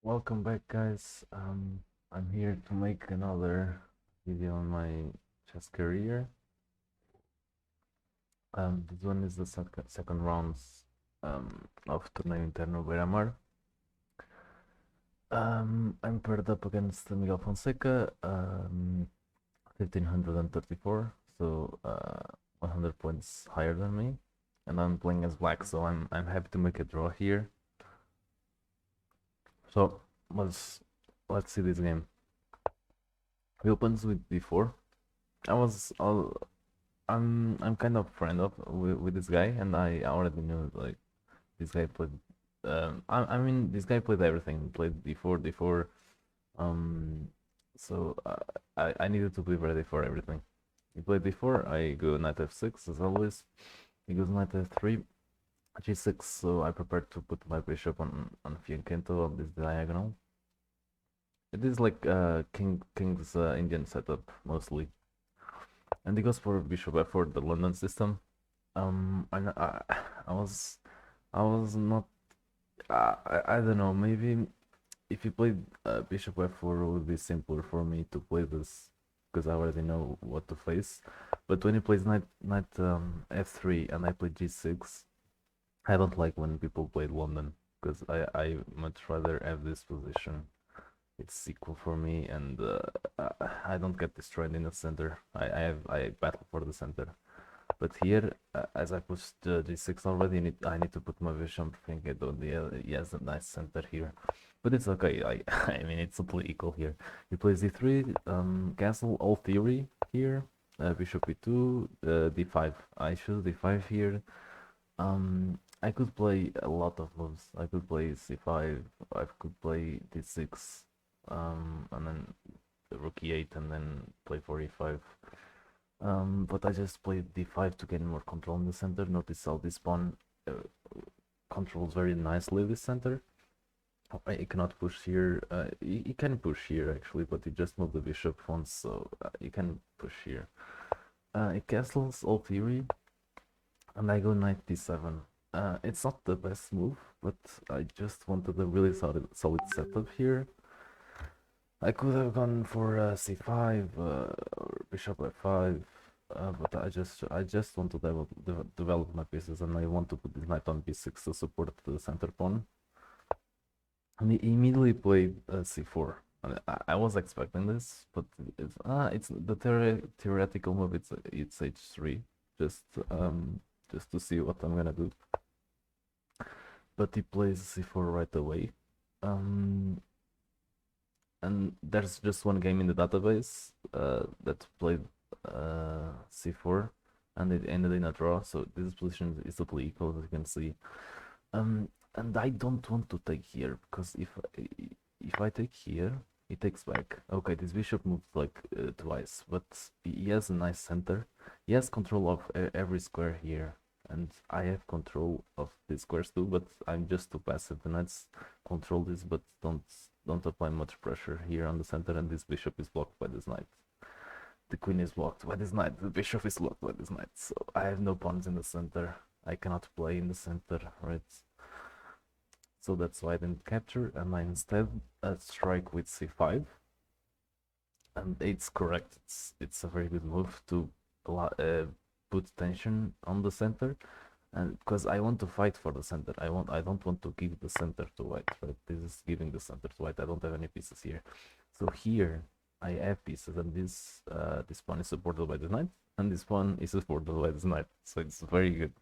Welcome back, guys. I'm here to make another video on my chess career. This one is the second rounds of Torneio Interno Beira-Mar. I'm paired up against Miguel Fonseca, 1534, so 100 points higher than me, and I'm playing as black, so I'm happy to make a draw here. So let's see this game. He opens with d4. I was I'm kind of friend of with this guy, and I already knew like this guy played. I mean this guy played everything. Played d4. Um, so I needed to be ready for everything. He played d4. I go knight f6 as always. He goes knight f3, g6. So I prepared to put my bishop on fianchetto of this diagonal. It is like king's Indian setup mostly. And he goes for bishop f4, the London system. I was not. I don't know. Maybe if he played bishop f4, it would be simpler for me to play this because I already know what to face. But when he plays knight f3 and I play g6, I don't like when people play London because I much rather have this position. It's equal for me, and I don't get destroyed in the center. I battle for the center. But here, as I pushed g6 already, I need to put my vision. I think he has a nice center here, but it's okay. I mean, it's totally equal here. He plays d3, castle, all theory here. Bishop e2, d5. I choose d5 here. I could play a lot of moves. I could play c5. I could play d6, and then rook e8, and then play 4 e5. But I just played d5 to gain more control in the center. Notice how this pawn controls very nicely this center. I cannot push here. You can push here actually, but you just move the bishop once, so you can push here. It castles all theory, and I go knight d7. It's not the best move, but I just wanted a really solid setup here. I could have gone for c5 or bishop f5, but I just want to develop my pieces, and I want to put this knight on b6 to support the center pawn. And he immediately played c4. I was expecting this, but it's the theoretical move. It's h3, just just to see what I'm gonna do. But he plays c4 right away. And there's just one game in the database that played c4, and it ended in a draw. So this position is totally equal, as you can see. And I don't want to take here because if I take here, he takes back. Okay, this bishop moved like twice, but he has a nice center. He has control of every square here, and I have control of these squares too. But I'm just too passive. The knights control this, but don't apply much pressure here on the center. And this bishop is blocked by this knight. The queen is blocked by this knight. The bishop is blocked by this knight. So I have no pawns in the center. I cannot play in the center, right? So that's why I didn't capture, and I instead strike with c5. And it's correct. It's a very good move to put tension on the center, and because I want to fight for the center. I don't want to give the center to white, right? This is giving the center to white. I don't have any pieces here. So here I have pieces, and this pawn is supported by the knight, and this pawn is supported by this knight. So it's very good.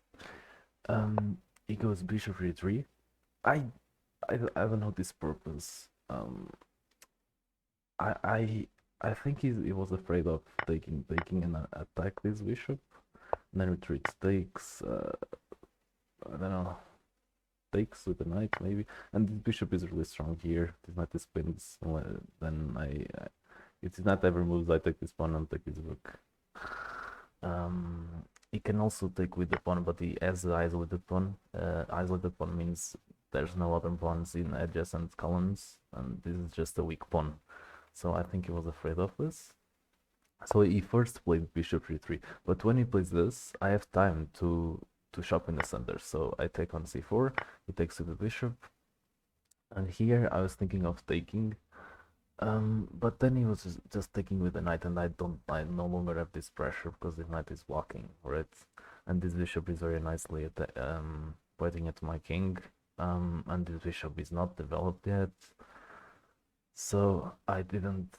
He goes bishop e3. I I don't know this purpose. I I I think he was afraid of taking an attack this bishop, and then retreats, takes I don't know, takes with the knight maybe, and this bishop is really strong here. This knight is spins. Then if this knight ever moves, I take this pawn and take this rook. He can also take with the pawn, but he has the isolated pawn. Isolated pawn means there's no other pawns in adjacent columns, and this is just a weak pawn. So I think he was afraid of this. So he first played bishop e3, but when he plays this, I have time to shop in the center. So I take on c4, he takes with the bishop, And here I was thinking of taking, but then he was just taking with the knight, and I no longer have this pressure because the knight is blocking, right? And this bishop is very nicely pointing at my king, and this bishop is not developed yet, so I didn't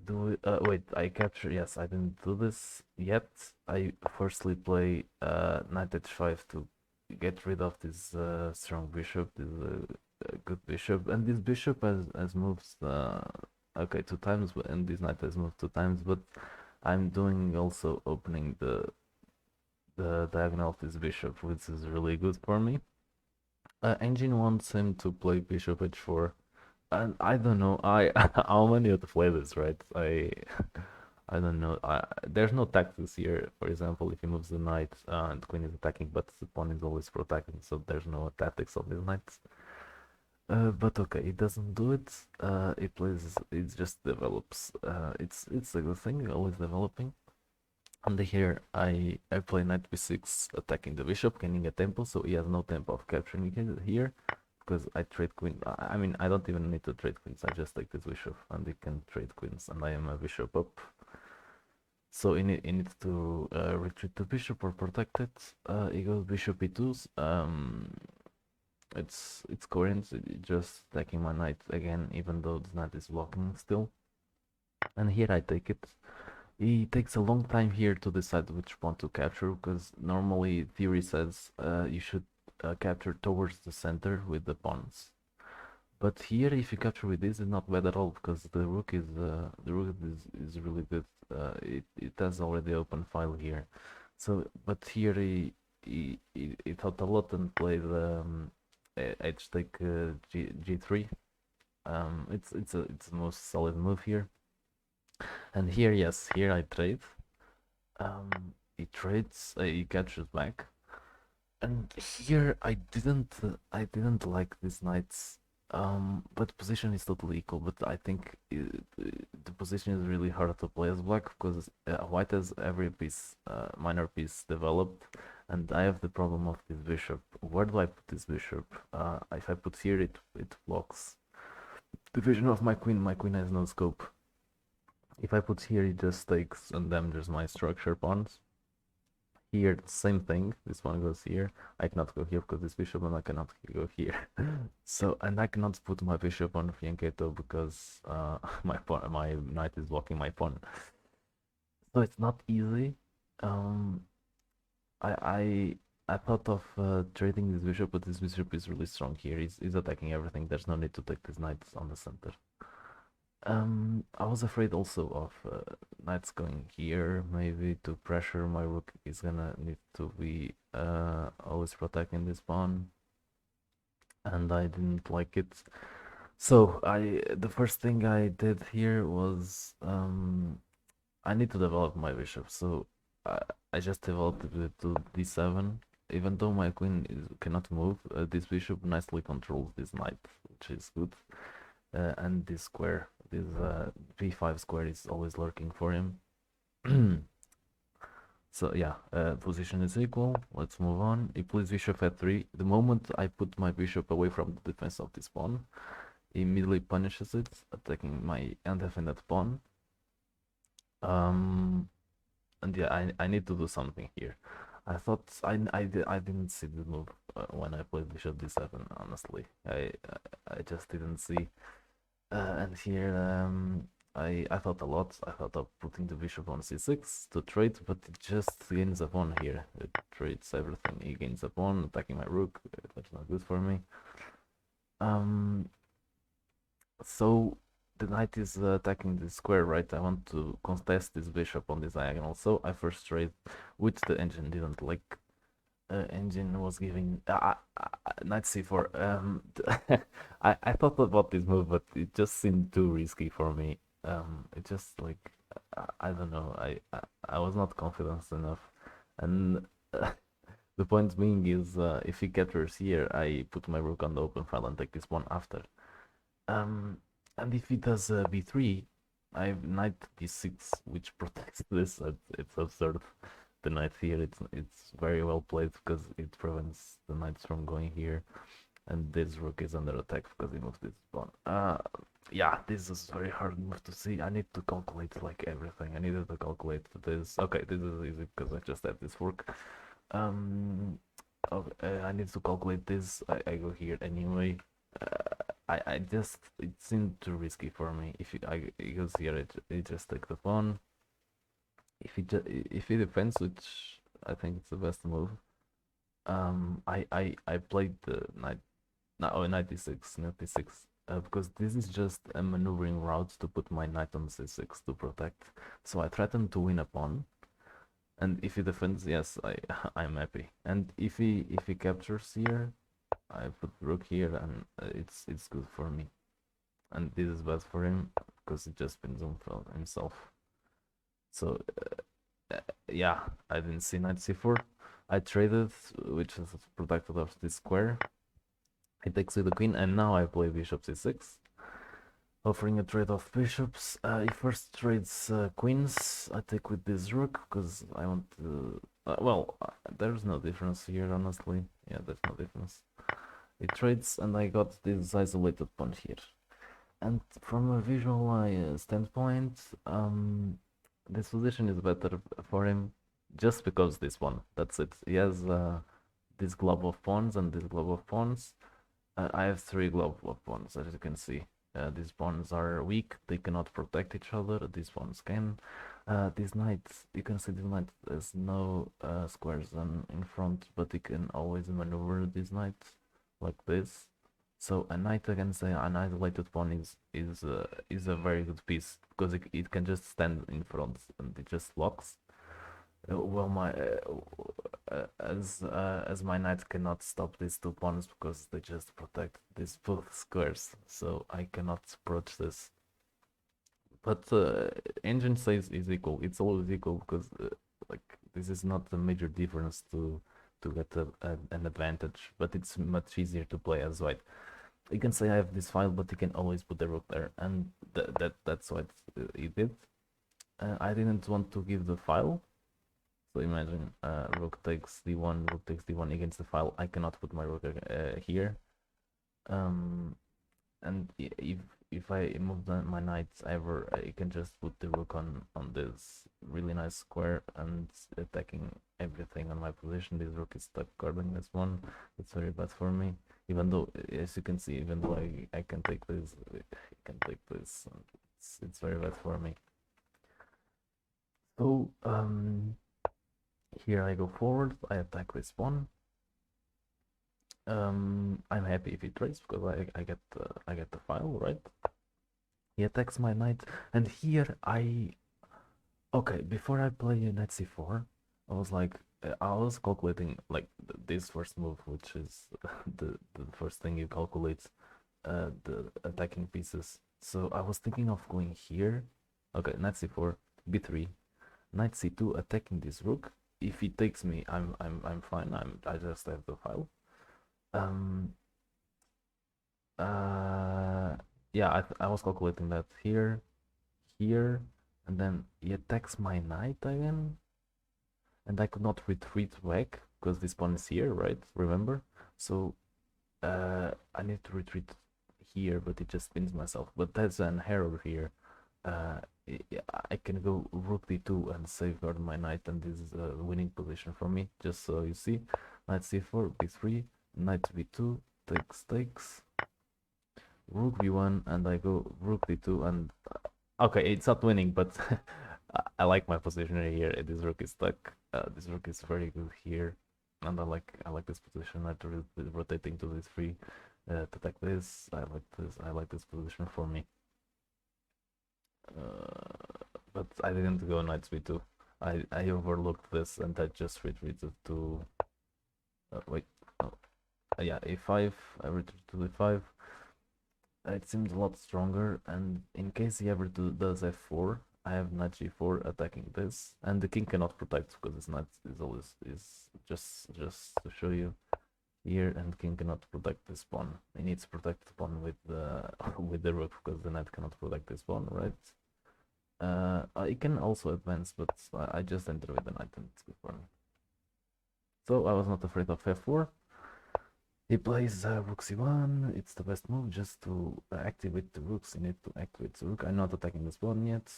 do it. Wait, I capture. Yes, I didn't do this yet. I firstly play knight h5 to get rid of this strong bishop, this good bishop, and this bishop has moves. Okay, two times, and this knight has moved two times. But I'm doing also opening the diagonal of this bishop, which is really good for me. Engine wants him to play bishop h4. And I don't know. I how many of to play this, right? I don't know. There's no tactics here. For example, if he moves the knight and the queen is attacking, but the pawn is always protecting, so there's no tactics of these knights. But okay, it doesn't do it. It plays. It just develops. It's a good thing. Always developing. And here I play knight b6, attacking the bishop, gaining a tempo. So he has no tempo of capturing it here because I trade queen. I mean, I don't even need to trade queens. I just take this bishop, and he can trade queens, and I am a bishop up. So he needs to retreat the bishop or protect it. He goes bishop e2. It's coherent. Just attacking my knight again, even though the knight is blocking still. And here I take it. He takes a long time here to decide which pawn to capture because normally theory says you should capture towards the center with the pawns. But here, if you capture with this, it's not bad at all because the rook is really good. It has already open file here. So, but here he thought a lot and played h take g3. It's the most solid move here. And here, yes, here I trade. He trades, he captures back. And here I didn't like these knights. But position is totally equal. But I think the position is really hard to play as black because white has every piece, minor piece developed, and I have the problem of this bishop. Where do I put this bishop? If I put here, it blocks the vision of my queen. My queen has no scope. If I put here, it just takes and damages my structure pawns. Here, same thing. This one goes here. I cannot go here because this bishop, and I cannot go here. So, and I cannot put my bishop on fianchetto because my knight is blocking my pawn. So it's not easy. Um, I thought of trading this bishop, but this bishop is really strong here. He's attacking everything. There's no need to take this knight on the center. I was afraid also of knights going here, maybe to pressure my rook is gonna need to be always protecting this pawn, and I didn't like it. So the first thing I did here was I need to develop my bishop. So I, I just developed it to d7. Even though my queen cannot move, this bishop nicely controls this knight, which is good. And this square, this b5 square is always lurking for him. So yeah, position is equal. Let's move on. He plays bishop f3. The moment I put my bishop away from the defense of this pawn, he immediately punishes it, attacking my undefended pawn. And yeah, I need to do something here. I thought I didn't see the move when I played bishop d7. Honestly, I just didn't see. And here I thought a lot. I thought of putting the bishop on c6 to trade, but it just gains a pawn here. It trades everything. He gains a pawn, attacking my rook. That's not good for me. So the knight is attacking the square, right? I want to contest this bishop on this diagonal. So I first trade, which the engine didn't like. Engine was giving knight c4. I thought about this move, but it just seemed too risky for me. It just like I don't know. I was not confident enough, and the point being is if he captures here, I put my rook on the open file and take this one after. Um, and if he does b3, I have knight d6, which protects this. It's absurd. The knight here, it's very well played because it prevents the knights from going here. and this rook is under attack because he moved this pawn. Yeah, this is very hard move to see. I need to calculate like everything. I needed to calculate this. Okay, this is easy because I just have this fork. Um, okay, I need to calculate this. I go here anyway. I just it seemed too risky for me. If he goes here, it just take the pawn. If he defends, which I think it's the best move. I played the knight, no, oh, 96, 96, because this is just a maneuvering route to put my knight on c6 to protect. So I threaten to win a pawn, and if he defends, yes, I'm happy. And if he captures here, I put rook here, and it's good for me. And this is bad for him because he just pins on himself. So yeah, I didn't see knight c4. I traded, which is protected of this square. He takes with the queen, and now I play bishop c6, offering a trade of bishops. He first trades queens. I take with this rook because I want to. There's no difference here, honestly. Yeah, there's no difference. He trades, and I got this isolated pawn here. And from a visual standpoint, this position is better for him just because this one. That's it. He has this globe of pawns and this globe of pawns. I have three globe of pawns, as you can see. These pawns are weak, they cannot protect each other, these pawns can. This knight, you can see this knight has no squares in front, but he can always maneuver this knight like this. So a knight against an isolated pawn is a very good piece because it can just stand in front and it just blocks. Well, as my knight cannot stop these two pawns because they just protect these both squares, so I cannot approach this. But engine says is equal. It's always equal because like this is not a major difference to get an advantage, but it's much easier to play as white. You can say I have this file, but you can always put the rook there, and that's what he did. I didn't want to give the file, so imagine rook takes d1, rook takes d1 against the file. I cannot put my rook here. And if I move my knights ever, I can just put the rook on this really nice square and attacking everything on my position. This rook is stuck guarding this one. It's very bad for me. Even though, as you can see, even though I can take this, I can take this. It's very bad for me. So here I go forward. I attack this pawn. I'm happy if he trades because I get the file, right? He attacks my knight, and here okay, before I play knight c4, I was like I was calculating like this first move, which is the first thing you calculate, the attacking pieces. So I was thinking of going here. Okay, knight c4, b3, knight c2, attacking this rook. If he takes me, I'm fine. I just have the file. Um. Yeah, I was calculating that here, here, and then he attacks my knight again, and I could not retreat back because this pawn is here, right? Remember? So I need to retreat here, but it just spins myself. But that's an error here. Uh, I can go rook d2 and safeguard my knight, and this is a winning position for me. Just so you see, knight c4, b3, knight b2, takes, rook b1, and I go rook d2, and okay, it's not winning, but I like my position here. This rook is stuck. This rook is very good here, and I like this position. I rotating to this free to attack this. I like this. I like this position for me. But I didn't go knight b2. I overlooked this and I just retreated to wait. Oh, yeah, a5. I retreated to d5. It seems a lot stronger, and in case he ever does f4, I have knight g4 attacking this, and the king cannot protect because his knight is always is just to show you here, and king cannot protect this pawn. He needs to protect the pawn with the with the rook because the knight cannot protect this pawn, right? He can also advance, but I just enter with the knight and it's good for me. So I was not afraid of f4. He plays rook c1. It's the best move just to activate the rooks. You need to activate the rook. I'm not attacking this pawn yet.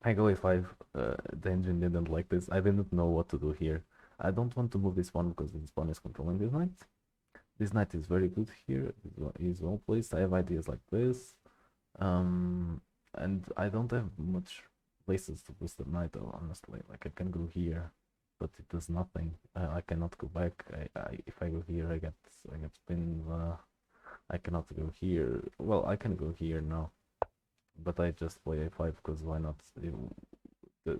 I go a5. The engine didn't like this. I didn't know what to do here. I don't want to move this pawn because this pawn is controlling this knight. This knight is very good here. He's well placed. I have ideas like this. And I don't have much places to boost the knight, honestly. Like I can go here, but it does nothing. I cannot go back. If I go here, I get pinned. I cannot go here. Well, I can go here now, but I just play a5 because why not?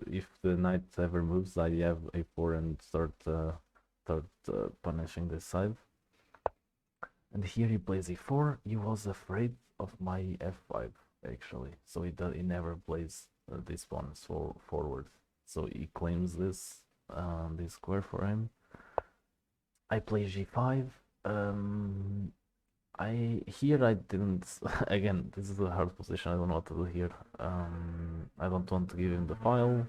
If the knight ever moves, I have a4 and start punishing this side. And here he plays e4. He was afraid of my f5 actually, so he never plays these pawns forward. So he claims this square for him. I play g5. I didn't. Again, this is a hard position. I don't know what to do here. I don't want to give him the file.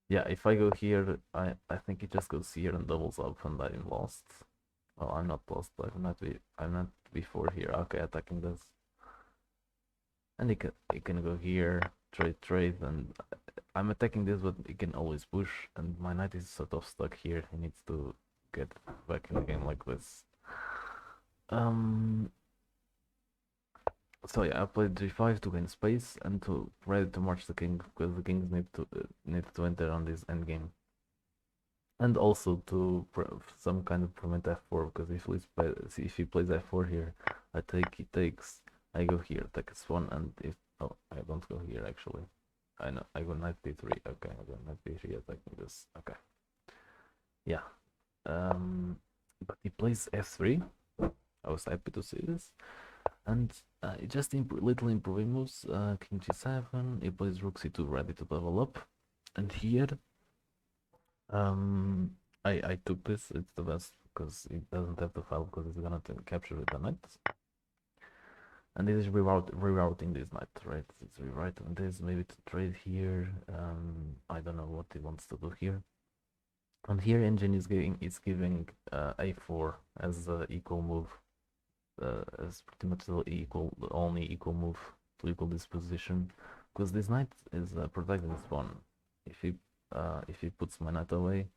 Yeah, if I go here, I think he just goes here and doubles up, and I'm lost. Well, I'm not lost. I'm not before here. Okay, attacking this, and he can go here, trade, and I'm attacking this, but he can always push, and my knight is sort of stuck here. He needs to get back in the game like this. Um. So yeah, I played g5 to gain space and to ready to march the king because the kings need to enter on this endgame, and also to some kind of prevent f4 because if he plays f4 here, I take, he takes, I go here, take s1, and if I don't go here actually, I know I go knight d3. Okay, I go knight d3 attacking this. Okay, yeah, but he plays f3. I was happy to see this, and just little improving moves. King g7. He plays rook c2, ready to level up, and here um I took this. It's the best because it doesn't have the file because it's gonna capture with the knight, and this is rerouting this knight, right? It's rewriting this maybe to trade here. I don't know what he wants to do here. And here engine is giving a4 as the equal move, as pretty much the only equal move to equal this position, because this knight is protecting this pawn. If he puts my knight away,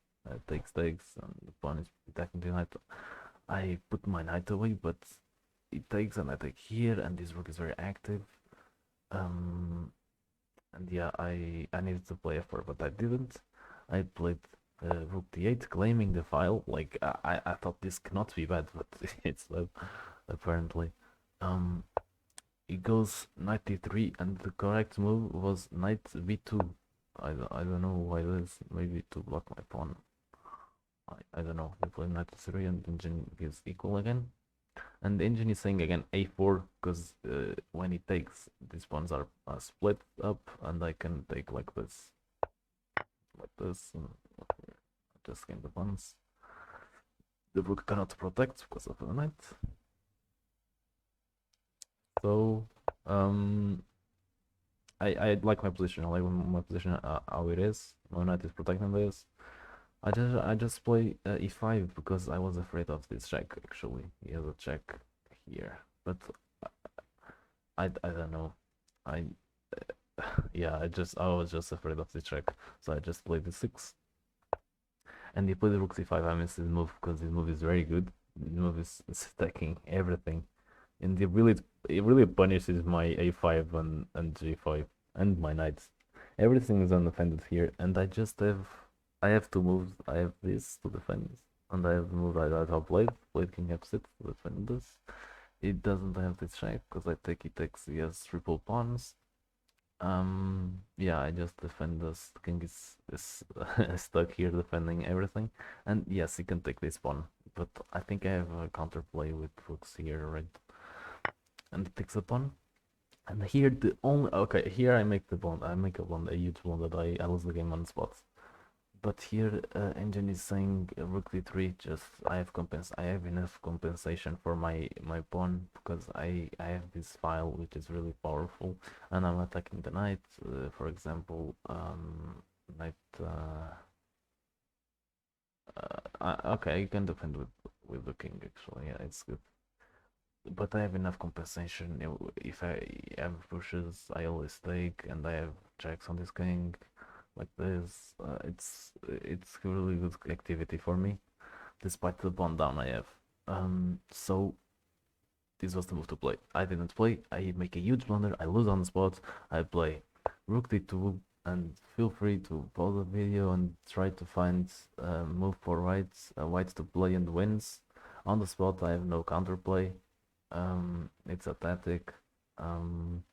takes, and the pawn is attacking the knight. I put my knight away, but it takes, and I take here, and this rook is very active. And yeah, I needed to play f4, but I didn't. I played rook d8, claiming the file. Like I thought this cannot be bad, but it's bad apparently. It goes knight d3, and the correct move was knight b2. I don't know why this. Maybe to block my pawn. I don't know. We play knight d3, and engine gives equal again. And the engine is saying again a4 because when it takes, these pawns are split up, and I can take like this, and just gain the pawns. The rook cannot protect because of the knight. So I like my position. I like my position how it is. My knight is protecting this. I just play e5 because I was afraid of this check. Actually, he has a check here, but I don't know. I yeah, I was just afraid of the check, so I just played the 6. And he played the rook c5. I missed his move because his move is very good. His move is stacking everything, and it really punishes my a5 and g5 and my knights. Everything is undefended here, and I have two moves. I have this to defend, and I have the move I have played king f6 to defend this. It doesn't have this check because I take, he takes, he has triple pawns. Yeah, I just defend this. The king is stuck here defending everything, and yes, he can take this pawn, but I think I have a counterplay with rooks here, right? And he takes a pawn, and here the only okay, here I make a huge blunder that I lose the game on the spot. But here engine is saying rook d3. Just I have enough compensation for my pawn because I have this file which is really powerful, and I'm attacking the knight. For example, knight Okay, you can defend with the king actually. Yeah, it's good. But I have enough compensation. If I have pushes, I always take, and I have checks on this king like this. It's really good activity for me, despite the pawn down I have. So this was the move to play. I didn't play. I make a huge blunder. I lose on the spot. I play rook d2, and feel free to pause the video and try to find move for white to play and wins. On the spot, I have no counterplay. It's a tactic. Um,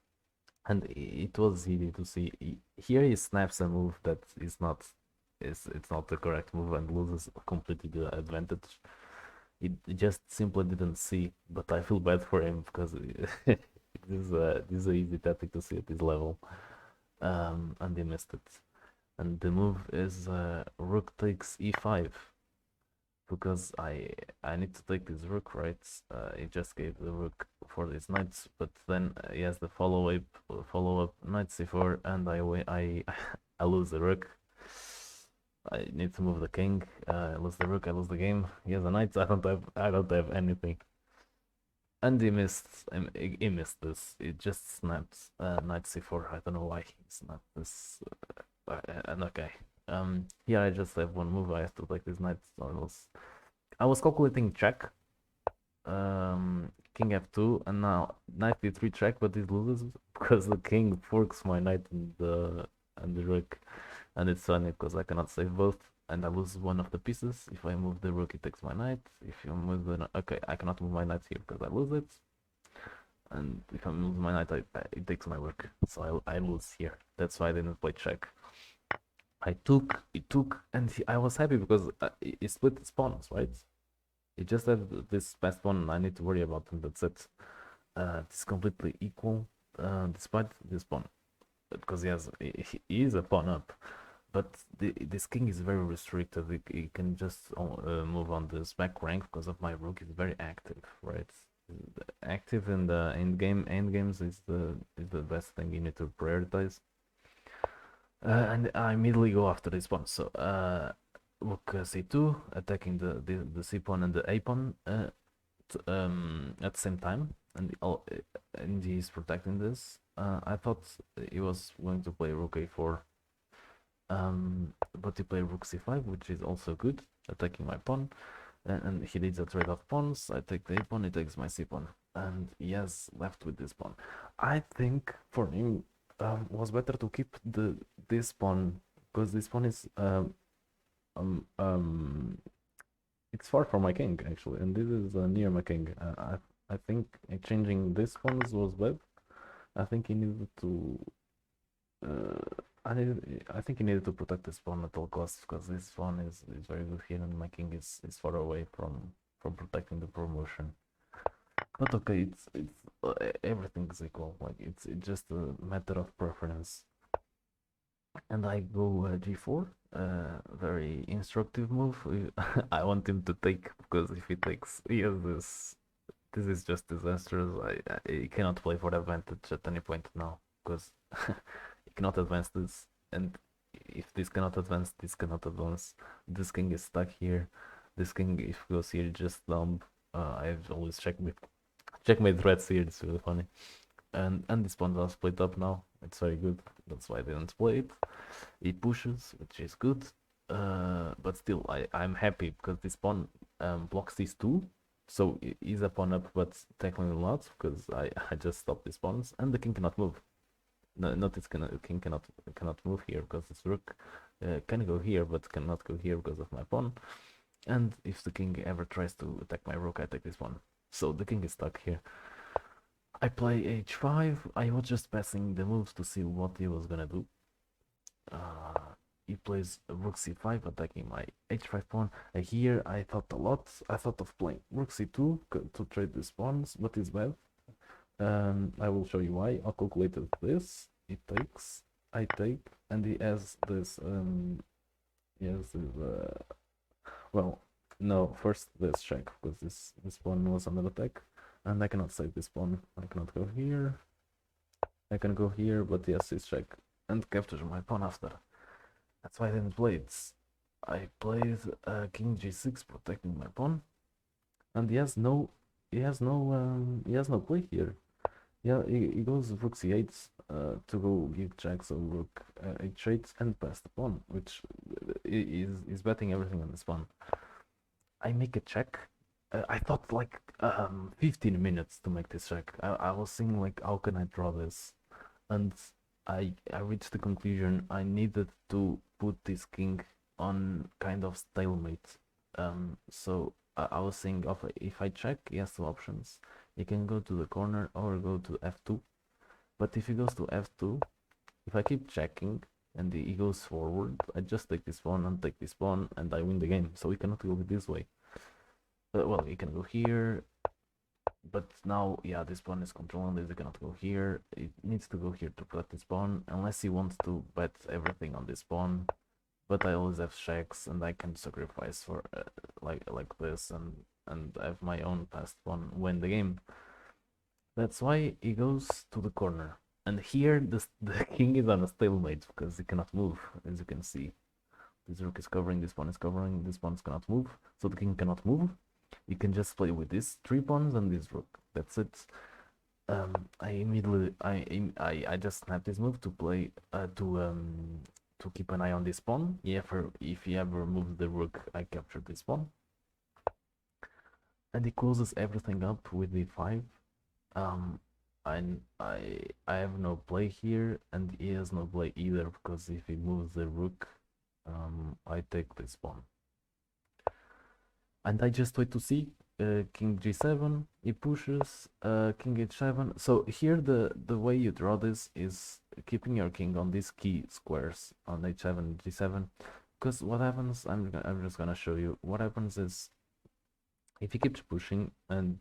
and it was easy to see. Here he snaps a move that is not is it's not the correct move and loses completely the advantage. He just simply didn't see, but I feel bad for him because this is a easy tactic to see at this level. And he missed it. And the move is rook takes e5 because I need to take this rook, right? He just gave the rook for these knights, but then he has the follow up knight c4, and I I lose the rook. I need to move the king. I lose the rook. I lose the game. He has a knight. I don't have anything. And he missed this. It just snaps knight c4. I don't know why he snapped this. And okay. Here I just have one move. I have to take this knight. So I was calculating check. King f2, and now knight d3 check, but it loses because the king forks my knight and the rook, and it's funny because I cannot save both, and I lose one of the pieces. If I move the rook, it takes my knight. If you move the okay, I cannot move my knight here because I lose it, and if I move my knight, it takes my rook, so I lose here. That's why I didn't play check. It took, and I was happy because he split its pawns, right? It just had this best one I need to worry about, and that's it. It's completely equal, despite this pawn, because he is a pawn up, but this king is very restricted. He can just move on this back rank because of my rook is very active, right? Active in the end games is the best thing you need to prioritize. And I immediately go after this pawn. So rook c2, attacking the c pawn and the a pawn at the same time, and he's protecting this. I thought he was going to play rook a4, but he played rook c5, which is also good, attacking my pawn. And he did a trade of pawns. I take the a pawn, he takes my c pawn, and he has left with this pawn. I think for him was better to keep this pawn because this pawn is um, um, it's far from my king actually, and this is near my king. I think exchanging this pawns was bad. I think he needed to. I think he needed to protect this pawn at all costs because this pawn is very good here, and my king is far away from protecting the promotion. But okay, it's everything is equal. Like it's just a matter of preference. And I go g4. Very instructive move. I want him to take because if he takes, he has this. This is just disastrous. I cannot play for advantage at any point now because he cannot advance this, and if this cannot advance, this cannot advance. This king is stuck here. This king, if goes here, just dump. I've always checkmate threats here. It's really funny. And this pawn are split up now. It's very good. That's why I didn't play it. He pushes, which is good. But still, I'm happy because this pawn blocks these two. So he's a pawn up, but technically not because I just stopped these pawns and the king cannot move. No, notice king cannot move here because this rook can go here but cannot go here because of my pawn. And if the king ever tries to attack my rook, I take this pawn. So the king is stuck here. I play h5. I was just passing the moves to see what he was gonna do. He plays rook c5, attacking my h5 pawn. Here I thought a lot. I thought of playing rook c2 to trade these pawns, but it's bad. I will show you why. I calculated this. It takes, I take, and he has this. He has this. Well, no. First, let's check because this pawn was under attack, and I cannot save this pawn. I cannot go here. I can go here, but yes, it's check and capture my pawn after. That's why I didn't play it. I played king g6 protecting my pawn, and he has no play here. Yeah, he goes rook c8 to go give check, so rook h8 and pass the pawn, which is betting everything on this pawn. I make a check. I thought like 15 minutes to make this check. I was thinking like, how can I draw this? And I reached the conclusion I needed to put this king on kind of stalemate. So I was saying, if I check, he has two options. He can go to the corner or go to f2. But if he goes to f2, if I keep checking and he goes forward, I just take this pawn and take this pawn and I win the game. So we cannot go this way. Well, he can go here, but now, yeah, this pawn is controlling this. It cannot go here. It needs to go here to protect this pawn, unless he wants to bet everything on this pawn. But I always have checks, and I can sacrifice for like this, and have my own passed pawn win the game. That's why he goes to the corner, and here the king is on a stalemate because he cannot move, as you can see. This rook is covering, this pawn is covering, this pawn cannot move, so the king cannot move. You can just play with these three pawns and this rook. That's it. I immediately I just snap this move to play to keep an eye on this pawn. If he ever moves the rook, I capture this pawn. And he closes everything up with d5. Um, I have no play here, and he has no play either because if he moves the rook, I take this pawn. And I just wait to see king g7, he pushes, king h7. So here the way you draw this is keeping your king on these key squares on h7, g7. Because what happens, I'm just gonna show you. What happens is, if he keeps pushing and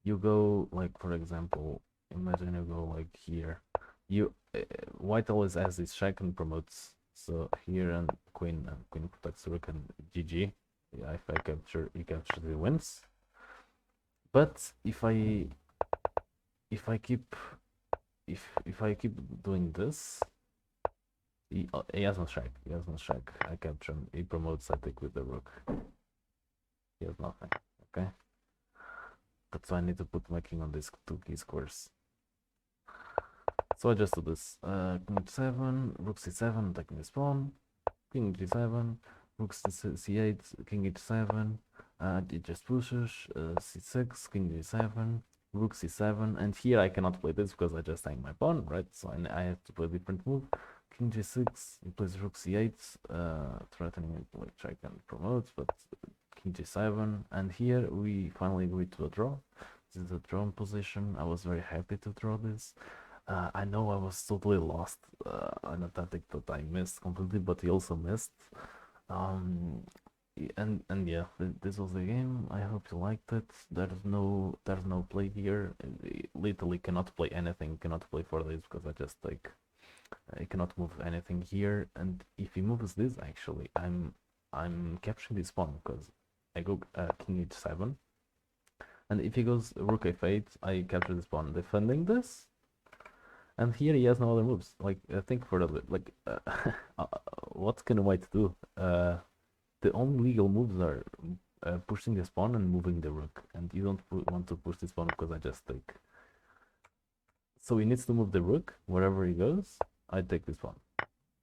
you go, like, for example, imagine you go like here. White always has this check and promotes. So here, and queen protects the rook and GG. Yeah, if I capture, he captures, he wins. But if I keep doing this, he has no check. He has no check. I capture him. He promotes. I take with the rook. He has nothing. Okay. That's why I need to put my king on these two key squares. So I just do this. King h7, rook c7, taking this pawn. King g7, rook c8, king h7. It just pushes. C6, king g7, rook c7, and here I cannot play this because I just hang my pawn, right? So I have to play a different move. King g6, he plays rook c8, threatening like check and promote, but king g7, and here we finally agree to a draw. This is a drawn position. I was very happy to draw this. I know I was totally lost on a tactic that I missed completely, but he also missed. And yeah, this was the game. I hope you liked it. There's no play here. I literally cannot play anything. Cannot play for this because I cannot move anything here. And if he moves this, actually, I'm capturing this pawn because I go king h7. And if he goes rook f8, I capture this pawn, defending this. And here he has no other moves. Like, think for a bit. Like, what can white do? The only legal moves are pushing this pawn and moving the rook. And you don't want to push this pawn because I just take. So he needs to move the rook wherever he goes. I take this pawn.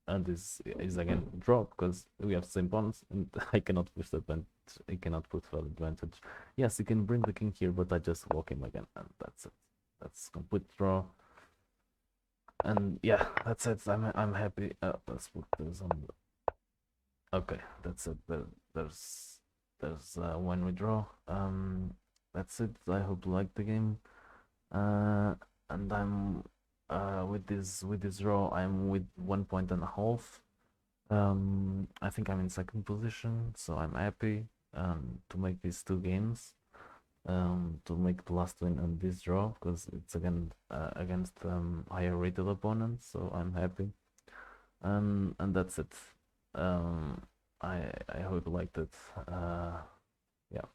And this is again draw because we have same pawns and I cannot push the advantage. I cannot put full advantage. Yes, you can bring the king here, but I just walk him again, and that's it. That's complete draw. And yeah, that's it. I'm happy. Let's put this on the... Okay, that's it. There's when we draw. That's it. I hope you like the game. And I'm with this draw, I'm with 1.5 points. I think I'm in second position, so I'm happy to make these two games. To make the last win on this draw because it's again against higher rated opponents, so I'm happy. And that's it. I hope you liked it. Yeah.